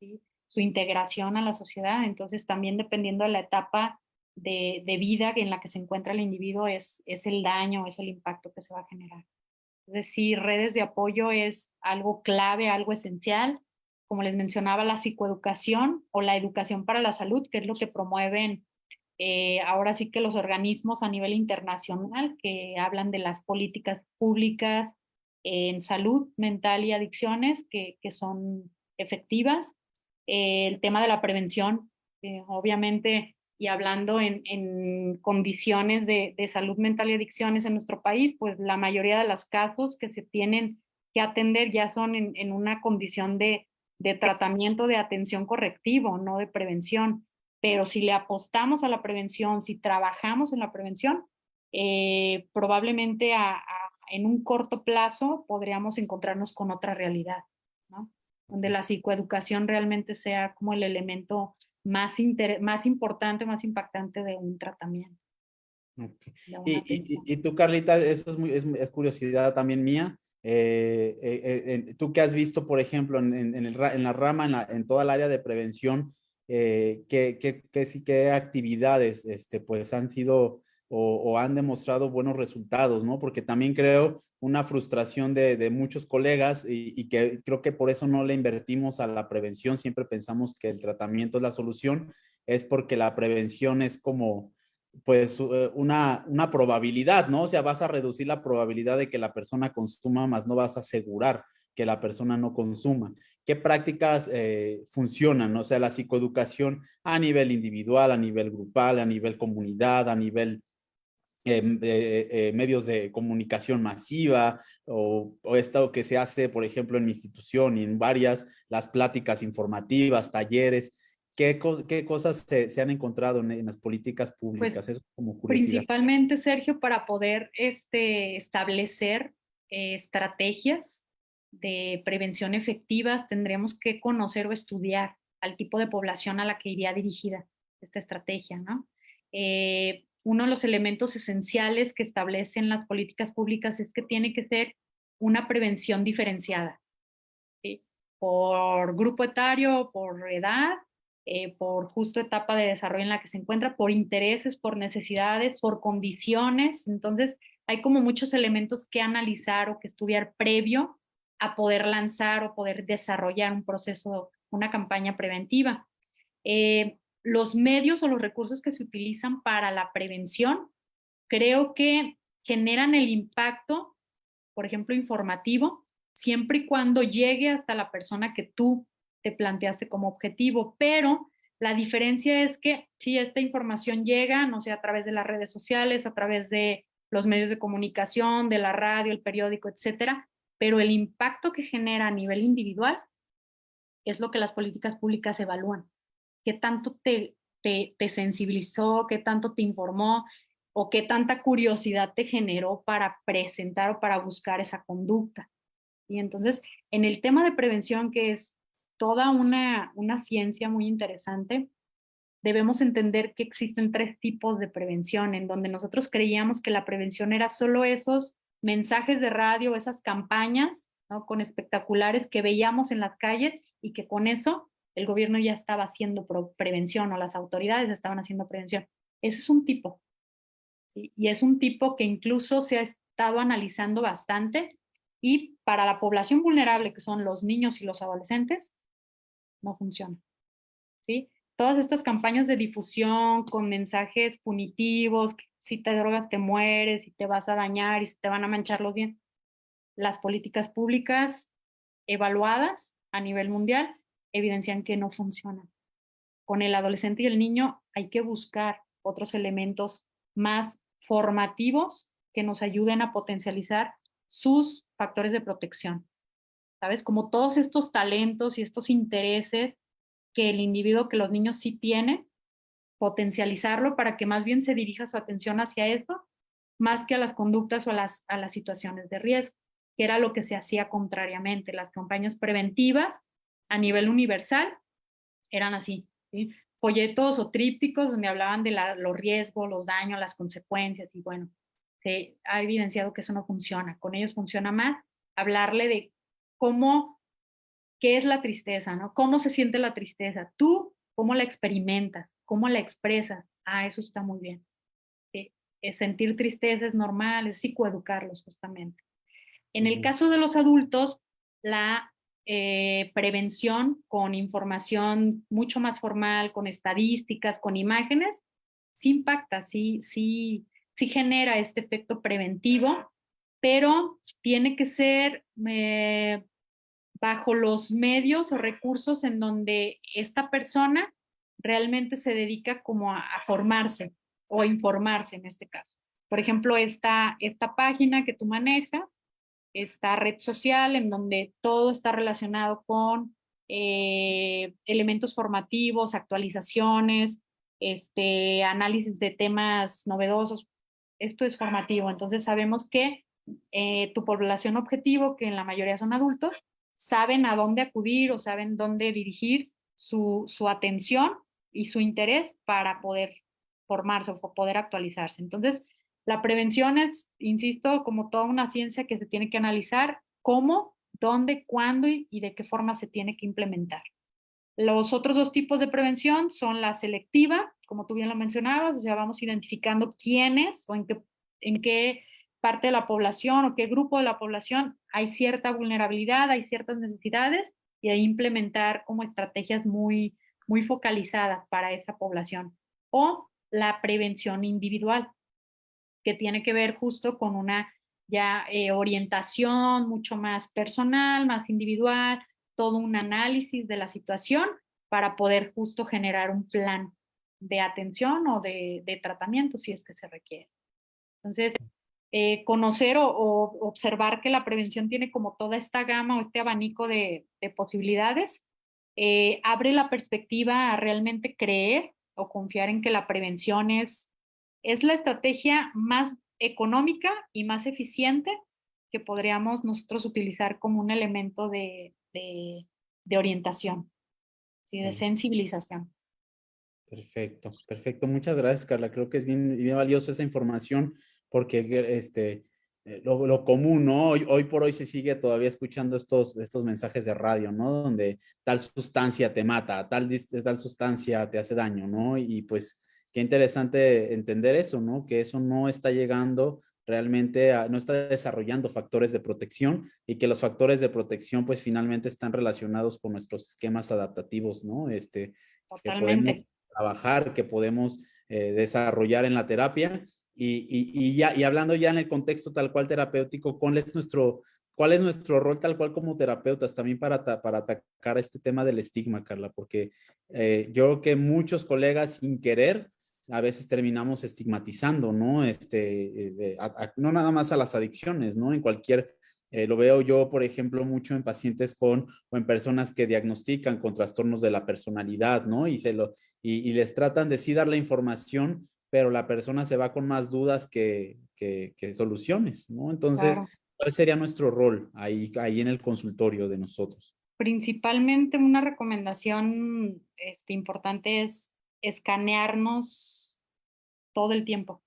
¿sí? Su integración a la sociedad. Entonces, también dependiendo de la etapa de vida en la que se encuentra el individuo, es el daño, es el impacto que se va a generar. Es decir, redes de apoyo es algo clave, algo esencial. Como les mencionaba, la psicoeducación o la educación para la salud, que es lo que promueven ahora sí que los organismos a nivel internacional que hablan de las políticas públicas en salud mental y adicciones que son efectivas. El tema de la prevención, obviamente, y hablando en condiciones de salud mental y adicciones en nuestro país, pues la mayoría de los casos que se tienen que atender ya son en una condición de tratamiento, de atención correctivo, no de prevención. Pero si le apostamos a la prevención, si trabajamos en la prevención, probablemente en un corto plazo podríamos encontrarnos con otra realidad, ¿no? Donde la psicoeducación realmente sea como el elemento más importante, más impactante de un tratamiento. Okay. De una atención. Y tú, Carlita, eso es curiosidad también mía. Tú que has visto, por ejemplo, en la rama, en toda el área de prevención, qué actividades pues han sido o han demostrado buenos resultados, ¿no? Porque también creo una frustración de muchos colegas y que creo que por eso no le invertimos a la prevención. Siempre pensamos que el tratamiento es la solución, es porque la prevención es como pues una probabilidad, ¿no? O sea, vas a reducir la probabilidad de que la persona consuma, más no vas a asegurar que la persona no consuma. ¿Qué prácticas funcionan? O sea, la psicoeducación a nivel individual, a nivel grupal, a nivel comunidad, a nivel medios de comunicación masiva o esto que se hace, por ejemplo, en mi institución y en varias, las pláticas informativas, talleres. ¿Qué cosas se han encontrado en las políticas Pues públicas? Eso como curiosidad. principalmente, Sergio, para poder establecer estrategias de prevención efectivas, tendremos que conocer o estudiar al tipo de población a la que iría dirigida esta estrategia, ¿no? Uno de los elementos esenciales que establecen las políticas públicas es que tiene que ser una prevención diferenciada, ¿sí? Por grupo etario, por edad, por justo etapa de desarrollo en la que se encuentra, por intereses, por necesidades, por condiciones. Entonces, hay como muchos elementos que analizar o que estudiar previo a poder lanzar o poder desarrollar un proceso, una campaña preventiva. Los medios o los recursos que se utilizan para la prevención, creo que generan el impacto, por ejemplo, informativo, siempre y cuando llegue hasta la persona que tú te planteaste como objetivo, pero la diferencia es que si esta información llega, no sé, a través de las redes sociales, a través de los medios de comunicación, de la radio, el periódico, etcétera, pero el impacto que genera a nivel individual es lo que las políticas públicas evalúan. ¿Qué tanto te sensibilizó? ¿Qué tanto te informó? ¿O qué tanta curiosidad te generó para presentar o para buscar esa conducta? Y entonces, en el tema de prevención, que es toda una ciencia muy interesante, debemos entender que existen tres tipos de prevención, en donde nosotros creíamos que la prevención era solo esos mensajes de radio, esas campañas, ¿no? Con espectaculares que veíamos en las calles y que con eso el gobierno ya estaba haciendo prevención o las autoridades estaban haciendo prevención. Ese es un tipo, ¿sí? Y es un tipo que incluso se ha estado analizando bastante y para la población vulnerable, que son los niños y los adolescentes, no funciona, ¿sí? Todas estas campañas de difusión con mensajes punitivos, que si te drogas te mueres, y te vas a dañar y se te van a manchar los dientes. Las políticas públicas evaluadas a nivel mundial evidencian que no funcionan. Con el adolescente y el niño hay que buscar otros elementos más formativos que nos ayuden a potencializar sus factores de protección, ¿sabes? Como todos estos talentos y estos intereses que el individuo, que los niños sí tienen, potencializarlo para que más bien se dirija su atención hacia eso, más que a las conductas o a las situaciones de riesgo, que era lo que se hacía contrariamente. Las campañas preventivas a nivel universal eran así, ¿sí? Folletos o trípticos donde hablaban de los riesgos, los daños, las consecuencias y bueno, se ha evidenciado que eso no funciona. Con ellos funciona más hablarle de cómo, qué es la tristeza, ¿no? ¿Cómo se siente la tristeza? Tú, ¿cómo la experimentas? ¿Cómo la expresas? Ah, eso está muy bien. ¿Sí? Sentir tristeza es normal, es psicoeducarlos justamente. En el caso de los adultos, la prevención con información mucho más formal, con estadísticas, con imágenes, sí impacta, sí genera este efecto preventivo, pero tiene que ser bajo los medios o recursos en donde esta persona realmente se dedica como a formarse o a informarse en este caso. Por ejemplo, esta página que tú manejas, esta red social en donde todo está relacionado con elementos formativos, actualizaciones, análisis de temas novedosos. Esto es formativo, entonces sabemos que tu población objetivo, que en la mayoría son adultos, saben a dónde acudir o saben dónde dirigir su atención y su interés para poder formarse o poder actualizarse. Entonces, la prevención es, insisto, como toda una ciencia que se tiene que analizar cómo, dónde, cuándo y de qué forma se tiene que implementar. Los otros dos tipos de prevención son la selectiva, como tú bien lo mencionabas, o sea, vamos identificando quiénes o en qué parte de la población o qué grupo de la población hay cierta vulnerabilidad, hay ciertas necesidades y ahí implementar como estrategias muy focalizadas para esa población. O la prevención individual, que tiene que ver justo con una ya orientación mucho más personal, más individual, todo un análisis de la situación para poder justo generar un plan de atención o de tratamiento si es que se requiere. Entonces, conocer o observar que la prevención tiene como toda esta gama o este abanico de posibilidades, abre la perspectiva a realmente creer o confiar en que la prevención es la estrategia más económica y más eficiente que podríamos nosotros utilizar como un elemento de orientación y de Sí. sensibilización. Perfecto, perfecto. Muchas gracias, Carla. Creo que es bien valioso esa información porque lo común, ¿no? Hoy por hoy se sigue todavía escuchando estos mensajes de radio, ¿no? Donde tal sustancia te mata, tal sustancia te hace daño, ¿no? Y pues qué interesante entender eso, ¿no? Que eso no está llegando realmente, no está desarrollando factores de protección y que los factores de protección pues finalmente están relacionados con nuestros esquemas adaptativos, ¿no? Que podemos Totalmente. trabajar, que podemos desarrollar en la terapia. Y hablando ya en el contexto tal cual terapéutico, ¿cuál es nuestro rol tal cual como terapeutas también para atacar este tema del estigma, Carla? Porque yo creo que muchos colegas sin querer a veces terminamos estigmatizando, ¿no? No nada más a las adicciones, ¿no? En cualquier lo veo yo, por ejemplo, mucho en pacientes o en personas que diagnostican con trastornos de la personalidad, ¿no? Y les tratan de sí dar la información, pero la persona se va con más dudas que soluciones, ¿no? Entonces, Claro. ¿cuál sería nuestro rol ahí en el consultorio de nosotros? Principalmente una recomendación importante es escanearnos todo el tiempo.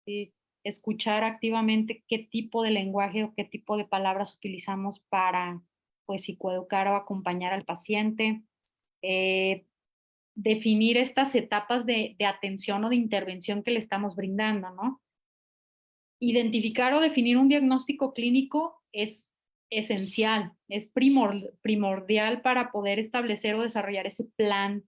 ¿Sí? Escuchar activamente qué tipo de lenguaje o qué tipo de palabras utilizamos para, pues, psicoeducar o acompañar al paciente. Eh, Definir estas etapas de atención o de intervención que le estamos brindando, ¿no? Identificar o definir un diagnóstico clínico es esencial, es primordial para poder establecer o desarrollar ese plan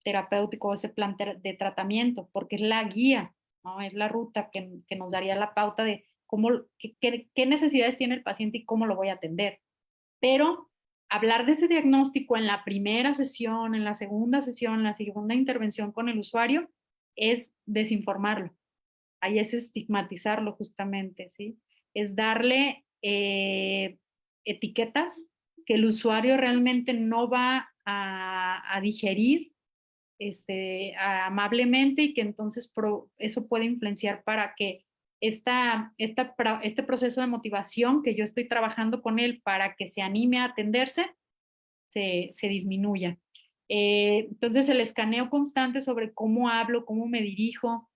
terapéutico, ese plan de tratamiento, porque es la guía, ¿no? Es la ruta que nos daría la pauta de qué necesidades tiene el paciente y cómo lo voy a atender. Pero hablar de ese diagnóstico en la primera sesión, en la segunda sesión, en la segunda intervención con el usuario, es desinformarlo. Ahí es estigmatizarlo justamente, ¿sí? Es darle etiquetas que el usuario realmente no va a digerir amablemente y que entonces eso puede influenciar para que este proceso de motivación que yo estoy trabajando con él para que se anime a atenderse, se disminuya. Entonces el escaneo constante sobre cómo hablo, cómo me dirijo,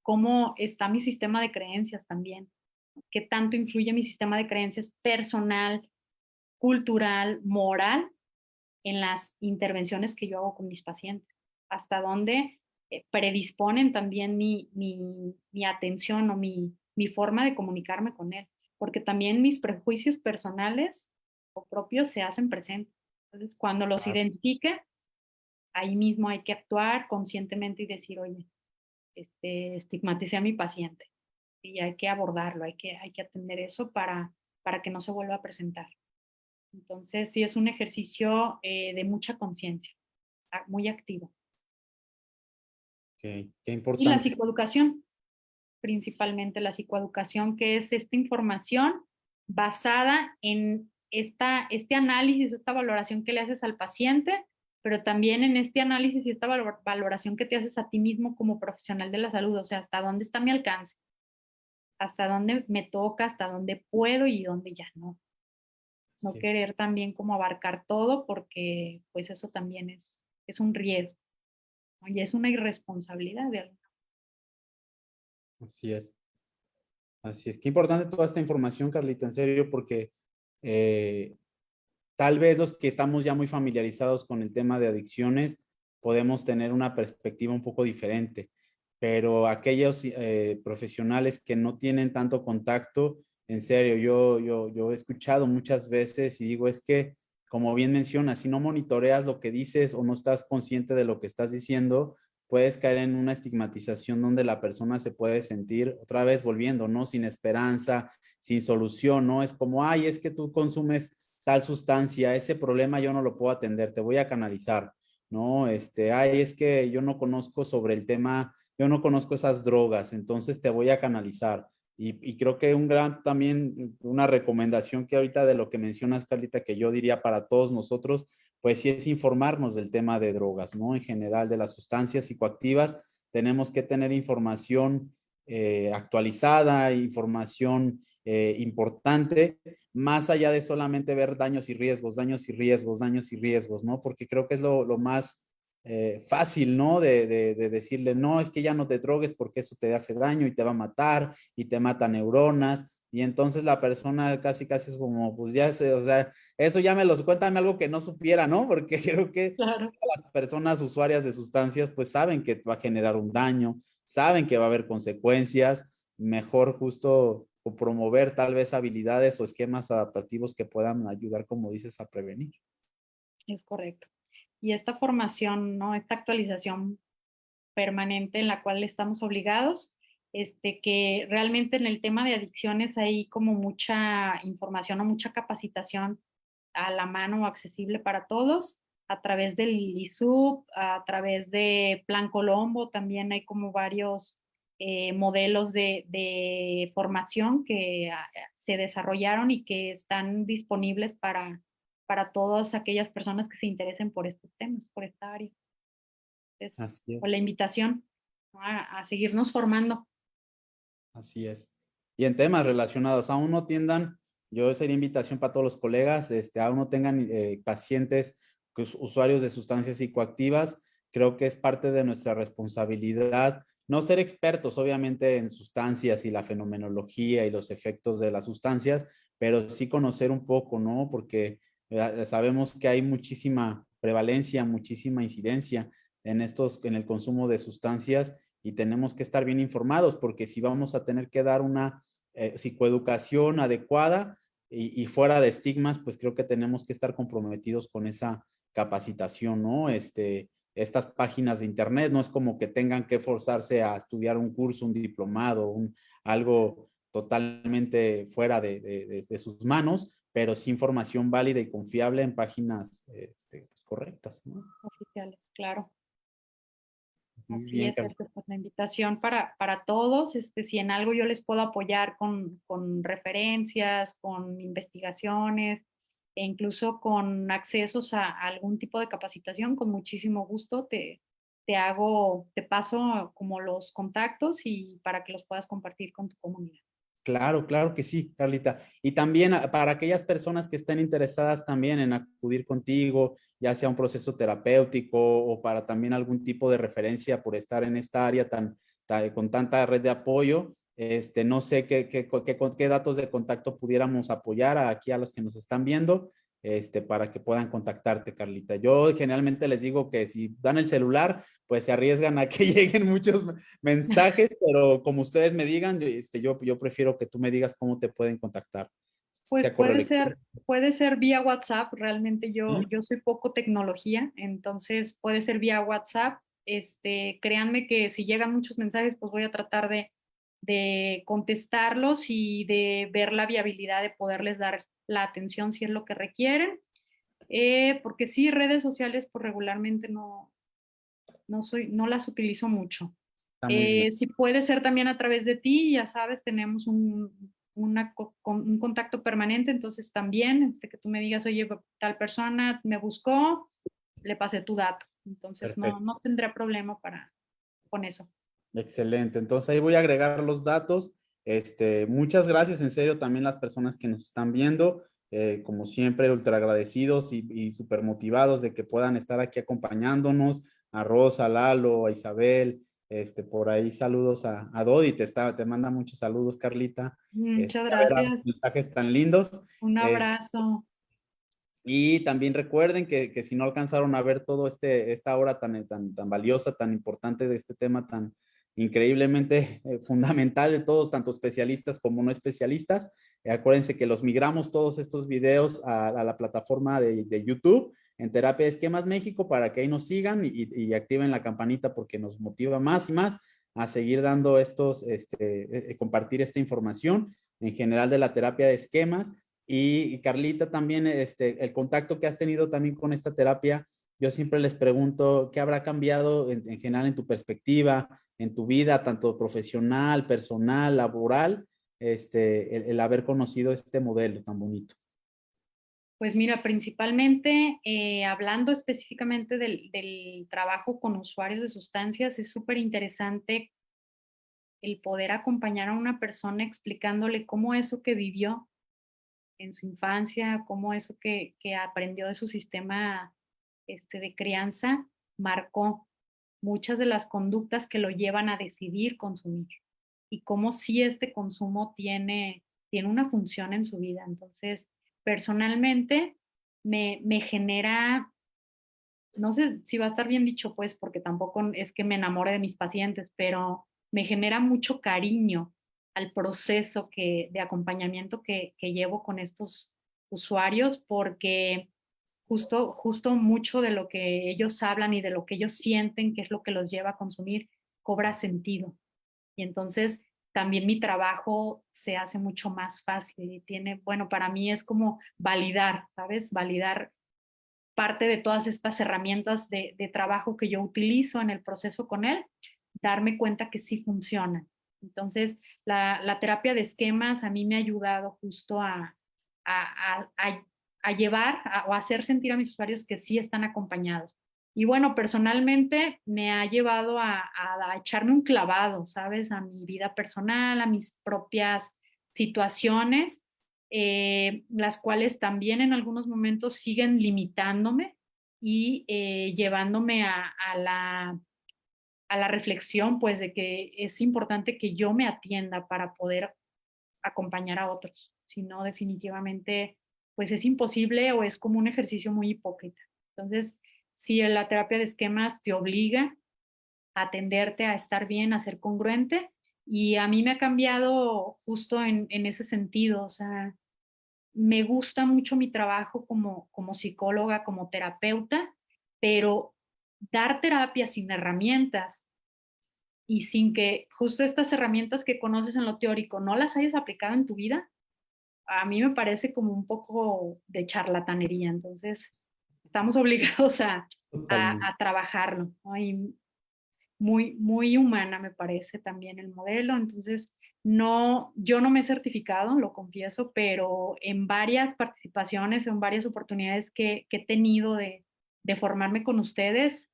cómo está mi sistema de creencias también, qué tanto influye mi sistema de creencias personal, cultural, moral en las intervenciones que yo hago con mis pacientes, hasta dónde predisponen también mi atención o mi forma de comunicarme con él, porque también mis prejuicios personales o propios se hacen presentes. Entonces, cuando los Claro. identifique, ahí mismo hay que actuar conscientemente y decir, oye, estigmaticé a mi paciente y hay que abordarlo, hay que atender eso para que no se vuelva a presentar. Entonces, sí es un ejercicio de mucha conciencia, muy activo. Qué Y la importante. psicoeducación, principalmente la psicoeducación, que es esta información basada en este análisis, esta valoración que le haces al paciente, pero también en este análisis y esta valoración que te haces a ti mismo como profesional de la salud, o sea, hasta dónde está mi alcance, hasta dónde me toca, hasta dónde puedo y dónde ya no. No Así es. querer también como abarcar todo porque pues eso también es un riesgo, ¿no? Y es una irresponsabilidad de alguna. Así es. Así es. Qué importante toda esta información, Carlita, en serio, porque eh, tal vez los que estamos ya muy familiarizados con el tema de adicciones podemos tener una perspectiva un poco diferente, pero aquellos profesionales que no tienen tanto contacto, en serio, yo he escuchado muchas veces y digo, es que, como bien mencionas, si no monitoreas lo que dices o no estás consciente de lo que estás diciendo, puedes caer en una estigmatización donde la persona se puede sentir otra vez volviendo, ¿no? Sin esperanza, sin solución, ¿no? Es como, ay, es que tú consumes tal sustancia, ese problema yo no lo puedo atender, te voy a canalizar, ¿no? Ay, es que yo no conozco sobre el tema, yo no conozco esas drogas, entonces te voy a canalizar. Y creo que un gran también, una recomendación que ahorita de lo que mencionas, Carlita, que yo diría para todos nosotros, pues sí es informarnos del tema de drogas, ¿no? En general, de las sustancias psicoactivas, tenemos que tener información actualizada, información importante, más allá de solamente ver daños y riesgos, daños y riesgos, daños y riesgos, ¿no? Porque creo que es lo más fácil, ¿no? De decirle, no, es que ya no te drogues porque eso te hace daño y te va a matar y te mata neuronas. Y entonces la persona casi, casi es como, pues ya sé, o sea, eso ya me lo, cuéntame algo que no supiera, ¿no? Porque creo que Claro. las personas usuarias de sustancias, pues saben que va a generar un daño, saben que va a haber consecuencias, mejor justo o promover tal vez habilidades o esquemas adaptativos que puedan ayudar, como dices, a prevenir. Es correcto. Y esta formación, ¿no? Esta actualización permanente en la cual estamos obligados, que realmente en el tema de adicciones hay como mucha información o mucha capacitación a la mano o accesible para todos a través del ISUP, a través de Plan Colombo, también hay como varios modelos de formación que se desarrollaron y que están disponibles para todas aquellas personas que se interesen por estos temas, por esta área. Entonces, Así por la es, invitación, ¿no? A seguirnos formando. así es. Y en temas relacionados, aún no tiendan, yo sería invitación para todos los colegas, aún no tengan pacientes, pues, usuarios de sustancias psicoactivas, creo que es parte de nuestra responsabilidad, no ser expertos obviamente en sustancias y la fenomenología y los efectos de las sustancias, pero sí conocer un poco, ¿no? Porque sabemos que hay muchísima prevalencia, muchísima incidencia en el consumo de sustancias y tenemos que estar bien informados porque si vamos a tener que dar una psicoeducación adecuada y fuera de estigmas, pues creo que tenemos que estar comprometidos con esa capacitación, ¿no? Estas páginas de internet no es como que tengan que forzarse a estudiar un curso, un diplomado, algo totalmente fuera de sus manos, pero sí información válida y confiable en páginas pues, correctas, ¿no? Oficiales, claro. Muy Así bien, es, Carlos. Sergio, pues la invitación para todos. Si en algo yo les puedo apoyar con referencias, con investigaciones e incluso con accesos a algún tipo de capacitación, con muchísimo gusto te paso como los contactos y para que los puedas compartir con tu comunidad. Claro, claro que sí, Carlita. Y también para aquellas personas que estén interesadas también en acudir contigo, ya sea un proceso terapéutico o para también algún tipo de referencia por estar en esta área tan, con tanta red de apoyo. No sé qué datos de contacto pudiéramos apoyar aquí a los que nos están viendo, para que puedan contactarte, Carlita. Yo generalmente les digo que si dan el celular, pues se arriesgan a que lleguen muchos mensajes, pero como ustedes me digan, yo prefiero que tú me digas cómo te pueden contactar. Pues Sea correo electrónico. puede ser vía WhatsApp. Realmente ¿Mm? yo soy poco tecnología, entonces puede ser vía WhatsApp. Créanme que si llegan muchos mensajes, pues voy a tratar de contestarlos y de ver la viabilidad de poderles dar la atención si es lo que requieren. Porque sí, redes sociales, pues regularmente no las utilizo mucho. Está muy bien. Si puede ser también a través de ti, ya sabes, tenemos un contacto permanente, entonces también, que tú me digas, oye, tal persona me buscó, le pasé tu dato, entonces Perfecto. no tendré problema con eso. Excelente. Entonces ahí voy a agregar los datos. Muchas gracias, en serio, también las personas que nos están viendo. Como siempre, ultra agradecidos y súper motivados de que puedan estar aquí acompañándonos. A Rosa, a Lalo, a Isabel, por ahí saludos a Dodi, te manda muchos saludos, Carlita. Muchas A ver, gracias. mensajes tan lindos. Un Este, abrazo. Y también recuerden que si no alcanzaron a ver todo esta hora tan valiosa, tan importante de este tema tan increíblemente fundamental de todos, tanto especialistas como no especialistas, acuérdense que los migramos todos estos videos a la plataforma de YouTube en Terapia de Esquemas México para que ahí nos sigan y activen la campanita porque nos motiva más y más a seguir dando compartir esta información en general de la terapia de esquemas. Y Carlita, también el contacto que has tenido también con esta terapia, yo siempre les pregunto qué habrá cambiado en general en tu perspectiva, en tu vida, tanto profesional, personal, laboral, el haber conocido este modelo tan bonito. Pues mira, principalmente hablando específicamente del trabajo con usuarios de sustancias, es súper interesante el poder acompañar a una persona explicándole cómo eso que vivió en su infancia, cómo eso que aprendió de su sistema de crianza marcó muchas de las conductas que lo llevan a decidir consumir y cómo sí este consumo tiene una función en su vida. Entonces, personalmente me genera, no sé si va a estar bien dicho, pues, porque tampoco es que me enamore de mis pacientes, pero me genera mucho cariño al proceso de acompañamiento que llevo con estos usuarios, porque justo mucho de lo que ellos hablan y de lo que ellos sienten, que es lo que los lleva a consumir, cobra sentido. Y entonces también mi trabajo se hace mucho más fácil y bueno, para mí es como validar, ¿sabes? Validar parte de todas estas herramientas de trabajo que yo utilizo en el proceso con él, darme cuenta que sí funcionan. Entonces, la terapia de esquemas a mí me ha ayudado justo a llevar o a hacer sentir a mis usuarios que sí están acompañados. Y bueno, personalmente me ha llevado a echarme un clavado, ¿sabes? A mi vida personal, a mis propias situaciones, las cuales también en algunos momentos siguen limitándome y llevándome a la reflexión, pues, de que es importante que yo me atienda para poder acompañar a otros. Si no, definitivamente, pues es imposible o es como un ejercicio muy hipócrita. Entonces, si la terapia de esquemas te obliga a atenderte, a estar bien, a ser congruente, y a mí me ha cambiado justo en ese sentido, o sea, me gusta mucho mi trabajo como psicóloga, como terapeuta, pero dar terapia sin herramientas y sin que justo estas herramientas que conoces en lo teórico no las hayas aplicado en tu vida, a mí me parece como un poco de charlatanería. Entonces, estamos obligados Totalmente. a trabajarlo, ¿no? Y muy humana me parece también el modelo. Entonces, yo no me he certificado, lo confieso, pero en varias participaciones, en varias oportunidades que he tenido de formarme con ustedes,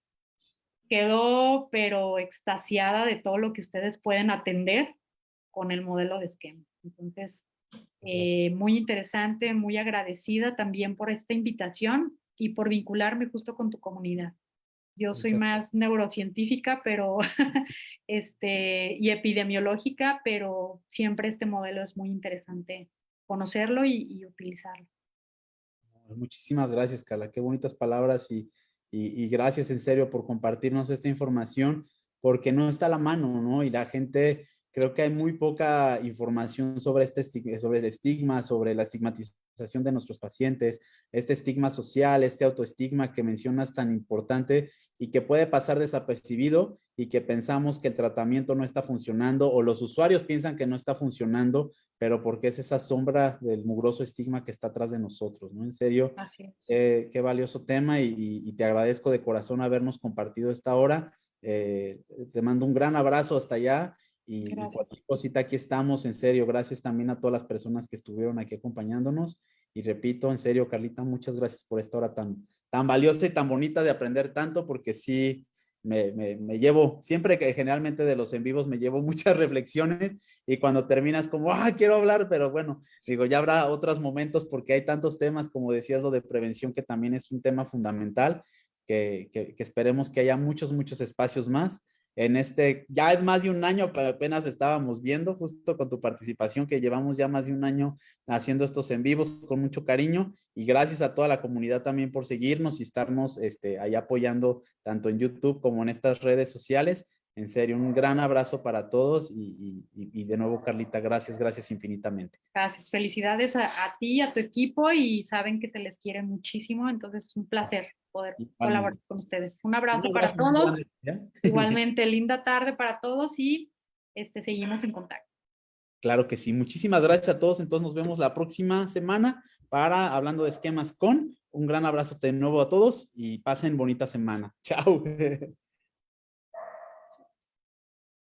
quedo pero extasiada de todo lo que ustedes pueden atender con el modelo de esquema. Entonces, Gracias. muy interesante, muy agradecida también por esta invitación y por vincularme justo con tu comunidad. Yo soy Muchas más neurocientífica, pero y epidemiológica, pero siempre este modelo es muy interesante conocerlo y utilizarlo. Muchísimas gracias, Carla. Qué bonitas palabras y gracias en serio por compartirnos esta información, porque no está a la mano, ¿no? Y la gente, creo que hay muy poca información sobre sobre el estigma, sobre la estigmatización de nuestros pacientes, este estigma social, este autoestigma que mencionas tan importante y que puede pasar desapercibido y que pensamos que el tratamiento no está funcionando o los usuarios piensan que no está funcionando, pero porque es esa sombra del mugroso estigma que está atrás de nosotros, ¿no? En serio, Así es. qué valioso tema y te agradezco de corazón habernos compartido esta hora. Te mando un gran abrazo hasta allá y Gracias. cualquier cosita aquí estamos, en serio, gracias también a todas las personas que estuvieron aquí acompañándonos y repito, en serio, Carlita, muchas gracias por esta hora tan valiosa y tan bonita de aprender tanto, porque sí, me llevo, siempre que generalmente de los en vivos me llevo muchas reflexiones y cuando terminas como, quiero hablar, pero bueno, digo, ya habrá otros momentos porque hay tantos temas, como decías, lo de prevención, que también es un tema fundamental, que esperemos que haya muchos espacios más. En ya es más de un año, pero apenas estábamos viendo, justo con tu participación, que llevamos ya más de un año haciendo estos en vivos con mucho cariño y gracias a toda la comunidad también por seguirnos y estarnos ahí apoyando tanto en YouTube como en estas redes sociales. En serio, un gran abrazo para todos y de nuevo, Carlita, gracias infinitamente. Gracias. Felicidades a ti, a tu equipo y saben que se les quiere muchísimo. Entonces es un placer poder colaborar Igualmente. con ustedes. Un Un abrazo para abrazo muy todos. grande. ¿Ya? Igualmente, linda tarde para todos y seguimos en contacto. Claro que sí. Muchísimas gracias a todos. Entonces nos vemos la próxima semana para hablando de esquemas con. Un gran abrazo de nuevo a todos y pasen bonita semana. Chao.